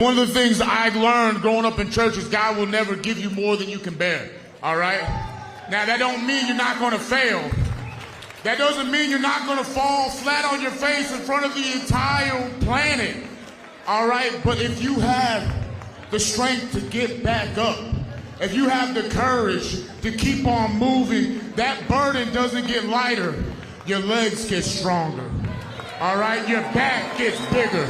One of the things I learned growing up in church is God will never give you more than you can bear, all right? Now, that don't mean you're not going to fail. That doesn't mean you're not going to fall flat on your face in front of the entire planet, all right? But if you have the strength to get back up, if you have the courage to keep on moving, that burden doesn't get lighter. Your legs get stronger, all right? Your back gets bigger.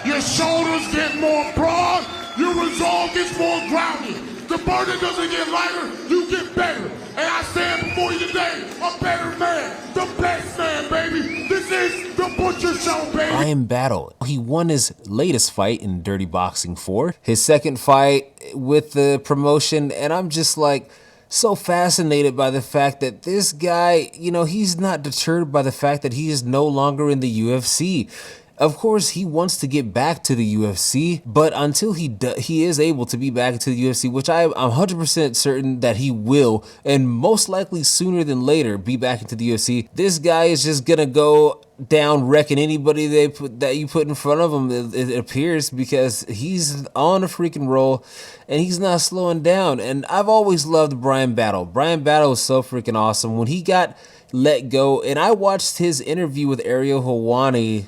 Your shoulders get more broad. Your resolve gets more grounded. The burden doesn't get lighter. You get better. And I stand before you today, a better man, the best man, baby. This is the Butcher Show, baby. Bryan Battle. He won his latest fight in Dirty Boxing 4. His second fight with the promotion, and I'm just like so fascinated by the fact that this guy, you know, he's not deterred by the fact that he is no longer in the UFC. Of course, he wants to get back to the UFC, but until he is able to be back to the UFC, which I'm 100% certain that he will, and most likely sooner than later be back into the UFC, this guy is just gonna go down wrecking anybody that you put in front of him, it appears, because he's on a freaking roll and he's not slowing down. And I've always loved Bryan Battle. Bryan Battle is so freaking awesome. When he got let go, and I watched his interview with Ariel Helwani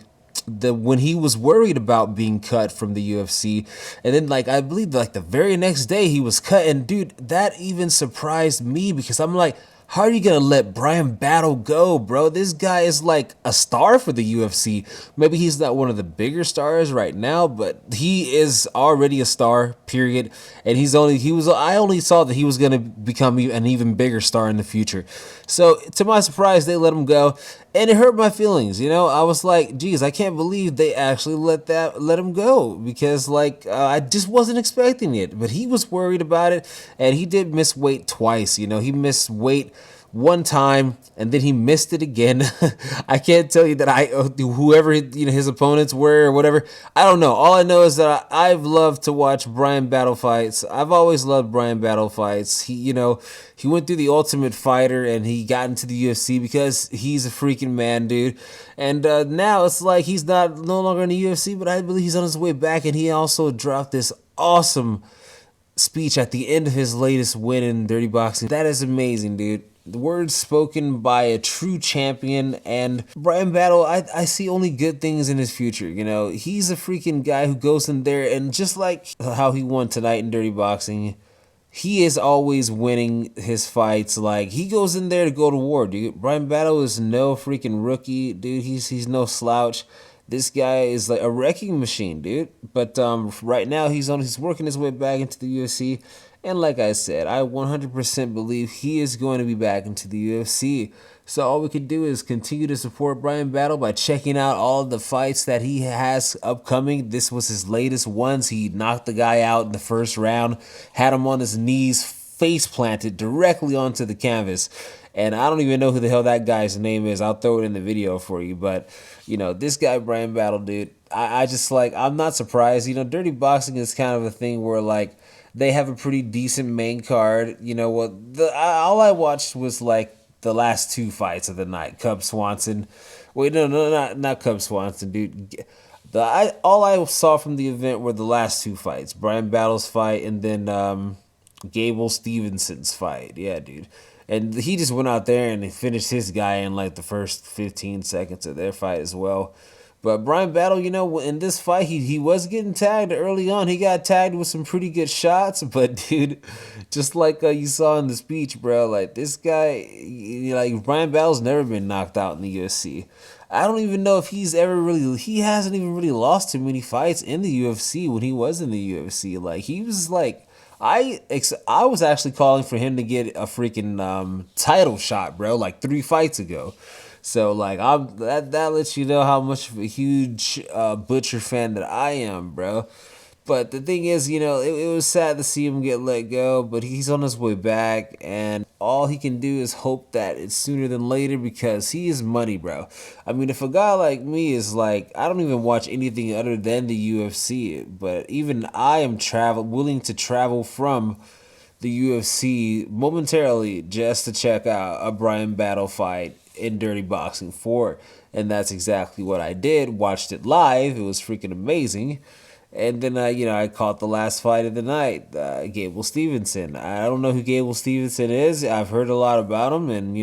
when he was worried about being cut from the UFC, and then like I believe like the very next day he was cut, and dude, that even surprised me because I'm like, how are you gonna let Bryan Battle go, bro? This guy is like a star for the UFC. Maybe he's not one of the bigger stars right now, but he is already a star, period. And I only saw that he was gonna become an even bigger star in the future. So to my surprise, they let him go, and it hurt my feelings. You know, I was like, geez, I can't believe they actually let him go, because like I just wasn't expecting it. But he was worried about it, and he did miss weight twice. You know, he missed weight one time and then he missed it again. I can't tell you that whoever his opponents were or whatever, I don't know. All I know is that I've loved to watch Bryan Battle fights. I've always loved Bryan Battle fights. He went through the Ultimate Fighter and he got into the UFC because he's a freaking man, dude. And now it's like he's no longer in the UFC, but I believe he's on his way back. And he also dropped this awesome speech at the end of his latest win in Dirty Boxing. That is amazing, dude. The words spoken by a true champion, and Bryan Battle, I see only good things in his future. You know, he's a freaking guy who goes in there, and just like how he won tonight in Dirty Boxing, he is always winning his fights. Like, he goes in there to go to war, dude. Bryan Battle is no freaking rookie, dude. He's no slouch. This guy is like a wrecking machine, dude. But right now he's working his way back into the UFC. And like I said, I 100% believe he is going to be back into the UFC. So all we can do is continue to support Bryan Battle by checking out all of the fights that he has upcoming. This was his latest ones. He knocked the guy out in the first round, had him on his knees, face planted directly onto the canvas. And I don't even know who the hell that guy's name is. I'll throw it in the video for you. But, you know, this guy, Bryan Battle, dude, I just like, I'm not surprised. You know, Dirty Boxing is kind of a thing where, like, they have a pretty decent main card. You know what? All I watched was like the last two fights of the night. Cub Swanson. Wait, no, not Cub Swanson, dude. All I saw from the event were the last two fights: Bryan Battle's fight and then Gable Stevenson's fight. Yeah, dude. And he just went out there and finished his guy in like the first 15 seconds of their fight as well. But Bryan Battle, you know, in this fight, he was getting tagged early on. He got tagged with some pretty good shots. But, dude, just like you saw in the speech, bro, like, this guy, like, Bryan Battle's never been knocked out in the UFC. I don't even know if he hasn't even really lost too many fights in the UFC when he was in the UFC. Like, he was, like, I was actually calling for him to get a freaking title shot, bro, like 3 fights ago. So, like, that lets you know how much of a huge Butcher fan that I am, bro. But the thing is, you know, it was sad to see him get let go, but he's on his way back, and all he can do is hope that it's sooner than later, because he is money, bro. I mean, if a guy like me is like, I don't even watch anything other than the UFC, but even I am willing to travel from the UFC momentarily just to check out a Bryan Battle fight in Dirty Boxing 4. And that's exactly what I did. Watched it live. It was freaking amazing. And then, I caught the last fight of the night, Gable Stevenson. I don't know who Gable Stevenson is. I've heard a lot about him, and,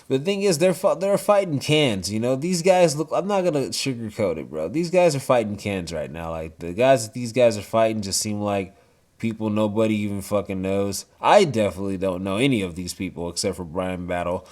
the thing is, they're fighting cans. These guys look. I'm not gonna sugarcoat it, bro. These guys are fighting cans right now. Like the guys that these guys are fighting just seem like people nobody even fucking knows. I definitely don't know any of these people except for Bryan Battle.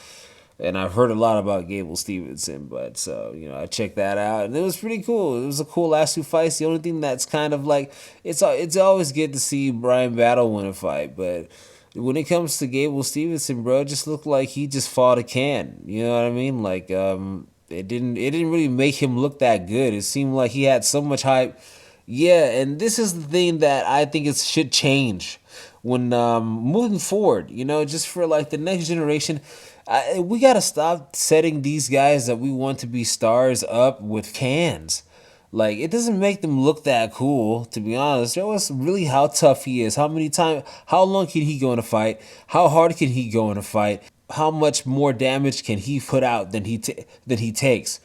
And I've heard a lot about Gable Stevenson, but so, I checked that out, and it was pretty cool. It was a cool last two fights. The only thing that's kind of like, it's always good to see Bryan Battle win a fight, but when it comes to Gable Stevenson, bro, it just looked like he just fought a can. You know what I mean? Like, it didn't really make him look that good. It seemed like he had so much hype. Yeah, and this is the thing that I think it should change when moving forward, just for like the next generation. We got to stop setting these guys that we want to be stars up with cans. Like, it doesn't make them look that cool, to be honest. Show us really how tough he is. How long can he go in a fight? How hard can he go in a fight? How much more damage can he put out than he takes?